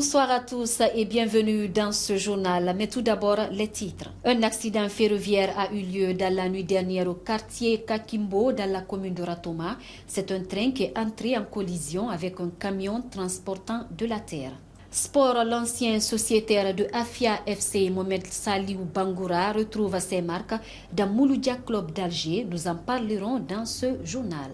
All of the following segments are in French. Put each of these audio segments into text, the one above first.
Bonsoir à tous et bienvenue dans ce journal. Mais tout d'abord, les titres. Un accident ferroviaire a eu lieu dans la nuit dernière au quartier Kakimbo dans la commune de Ratoma. C'est un train qui est entré en collision avec un camion transportant de la terre. Sport, l'ancien sociétaire de Afia FC, Mohamed Saliou Bangoura, retrouve ses marques dans Mouloudia Club d'Alger. Nous en parlerons dans ce journal.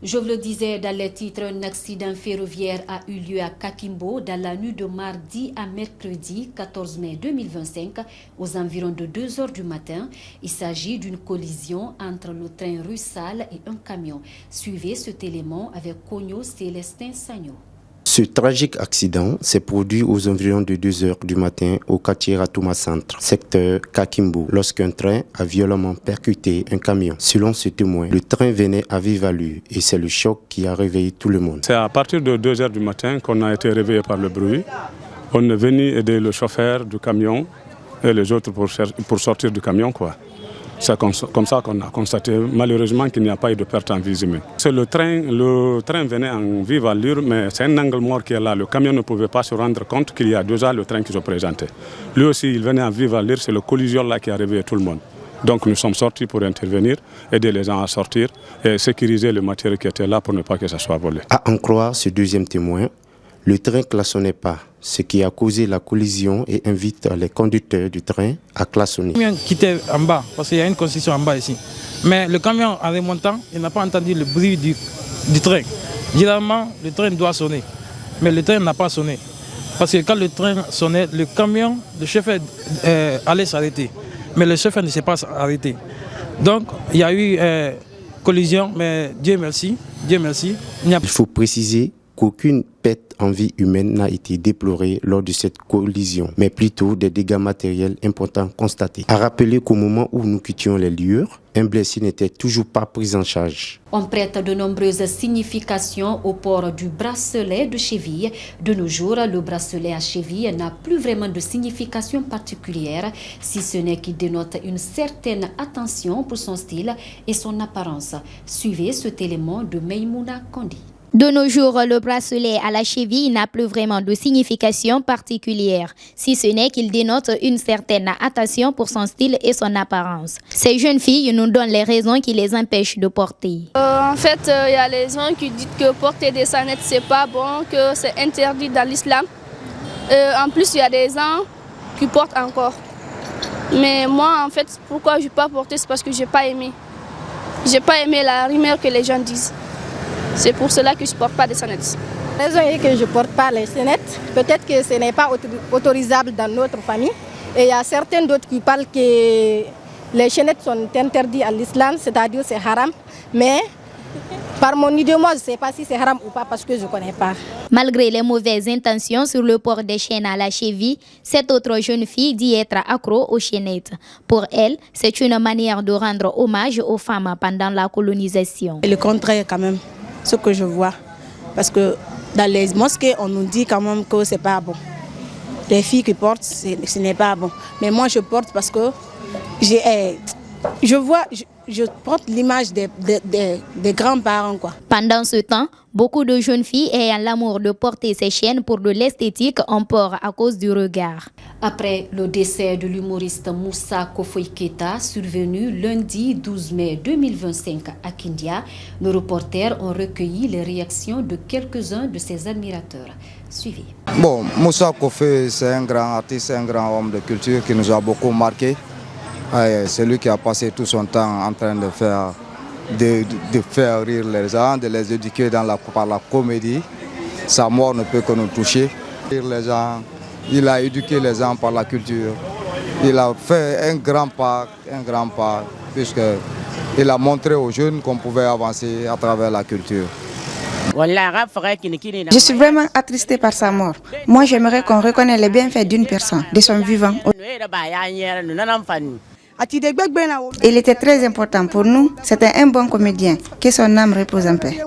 Je vous le disais dans les titres, un accident ferroviaire a eu lieu à Kakimbo dans la nuit de mardi à mercredi 14 mai 2025 aux environs de 2 h du matin. Il s'agit d'une collision entre le train Russal et un camion. Suivez cet élément avec Cogno Célestin Sagno. Ce tragique accident s'est produit aux environs de 2 h du matin au quartier Ratoma Centre, secteur Kakimbo, lorsqu'un train a violemment percuté un camion. Selon ce témoin, le train venait à vive allure et c'est le choc qui a réveillé tout le monde. C'est à partir de 2 h du matin qu'on a été réveillé par le bruit. On est venu aider le chauffeur du camion et les autres pour sortir du camion, quoi. C'est comme ça qu'on a constaté malheureusement qu'il n'y a pas eu de perte en vie humaine. Le train venait en vive allure, mais c'est un angle mort qui est là. Le camion ne pouvait pas se rendre compte qu'il y a déjà le train qui se présentait. Lui aussi, il venait en vive allure, c'est le collision là qui a réveillé tout le monde. Donc nous sommes sortis pour intervenir, aider les gens à sortir et sécuriser le matériel qui était là pour ne pas que ça soit volé. À en croire ce deuxième témoin, le train ne klaxonnait pas, ce qui a causé la collision et invite les conducteurs du train à klaxonner. Le camion qui était en bas, parce qu'il y a une construction en bas ici. Mais le camion, en remontant, il n'a pas entendu le bruit du train. Généralement, le train doit sonner, mais le train n'a pas sonné. Parce que quand le train sonnait, le camion, le chauffeur allait s'arrêter. Mais le chauffeur ne s'est pas arrêté. Donc, il y a eu collision, mais Dieu merci. Il faut préciser qu'aucune perte en vie humaine n'a été déplorée lors de cette collision, mais plutôt des dégâts matériels importants constatés. À rappeler qu'au moment où nous quittions les lieux, un blessé n'était toujours pas pris en charge. On prête de nombreuses significations au port du bracelet de cheville. De nos jours, le bracelet à cheville n'a plus vraiment de signification particulière, si ce n'est qu'il dénote une certaine attention pour son style et son apparence. Suivez cet élément de Meimouna Kondi. De nos jours, le bracelet à la cheville n'a plus vraiment de signification particulière, si ce n'est qu'il dénote une certaine attention pour son style et son apparence. Ces jeunes filles nous donnent les raisons qui les empêchent de porter. En fait, il y a les gens qui disent que porter des sannettes, c'est pas bon, que c'est interdit dans l'islam. En plus, il y a des gens qui portent encore. Mais moi, en fait, pourquoi je n'ai pas porté, c'est parce que je n'ai pas aimé. Je n'ai pas aimé la rumeur que les gens disent. C'est pour cela que je ne porte pas des sonnettes. La raison est que je ne porte pas les sonnettes. Peut-être que ce n'est pas autorisable dans notre famille. Et il y a certains d'autres qui parlent que les chaînettes sont interdites à l'islam, c'est-à-dire c'est haram. Mais par mon idée, moi, je ne sais pas si c'est haram ou pas parce que je ne connais pas. Malgré les mauvaises intentions sur le port des chaînes à la cheville, cette autre jeune fille dit être accro aux chaînettes. Pour elle, c'est une manière de rendre hommage aux femmes pendant la colonisation. Le contraire quand même. Ce que je vois, parce que dans les mosquées, on nous dit quand même que c'est pas bon. Les filles qui portent, ce n'est pas bon. Mais moi, je porte parce que je porte l'image des grands-parents, quoi. Pendant ce temps, beaucoup de jeunes filles ayant l'amour de porter ces chaînes pour de l'esthétique ont peur à cause du regard. Après le décès de l'humoriste Moussa Kofoy Keita, survenu lundi 12 mai 2025 à Kindia, nos reporters ont recueilli les réactions de quelques-uns de ses admirateurs. Suivez. Bon, Moussa Kofoy, c'est un grand artiste, un grand homme de culture qui nous a beaucoup marqué. C'est lui qui a passé tout son temps en train de faire rire les gens, de les éduquer par la comédie. Sa mort ne peut que nous toucher. Les gens, il a éduqué les gens par la culture. Il a fait un grand pas, puisqu'il a montré aux jeunes qu'on pouvait avancer à travers la culture. Je suis vraiment attristée par sa mort. Moi, j'aimerais qu'on reconnaisse les bienfaits d'une personne, de son vivant. Il était très important pour nous. C'était un bon comédien. Que son âme repose en paix.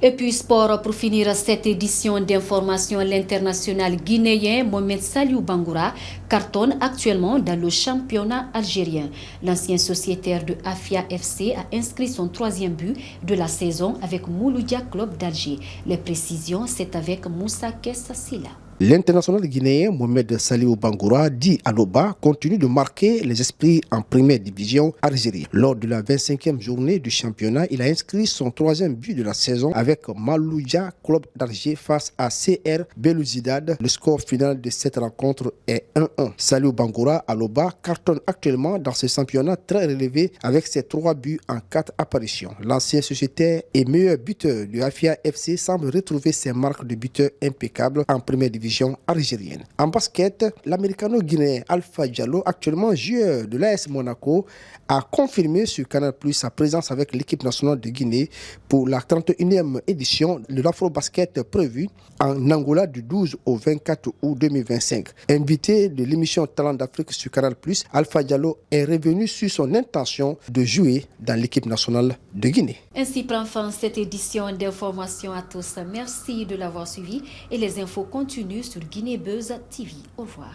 Et puis sport, pour finir cette édition d'information, l'international guinéen Mohamed Saliou Bangoura cartonne actuellement dans le championnat algérien. L'ancien sociétaire de Afia FC a inscrit son 3e but de la saison avec Mouloudia Club d'Alger. Les précisions, c'est avec Moussa Kessa Silla. L'international guinéen Mohamed Saliou Bangoura, dit Aloba, continue de marquer les esprits en première division algérienne. Lors de la 25e journée du championnat, il a inscrit son 3e but de la saison avec Mouloudia Club d'Alger face à CR Belouizdad. Le score final de cette rencontre est 1-1. Saliou Bangoura, Aloba, cartonne actuellement dans ce championnat très relevé avec ses 3 buts en 4 apparitions. L'ancien sociétaire et meilleur buteur du Afia FC semble retrouver ses marques de buteur impeccables en première division algérienne. En basket, l'américano-guinéen Alpha Diallo, actuellement joueur de l'AS Monaco, a confirmé sur Canal+ sa présence avec l'équipe nationale de Guinée pour la 31e édition de l'Afro-Basket prévue en Angola du 12 au 24 août 2025. Invité de l'émission Talent d'Afrique sur Canal+, Alpha Diallo est revenu sur son intention de jouer dans l'équipe nationale de Guinée. Ainsi prend fin cette édition d'information à tous. Merci de l'avoir suivi et les infos continuent sur Guinée Buzz TV. Au revoir.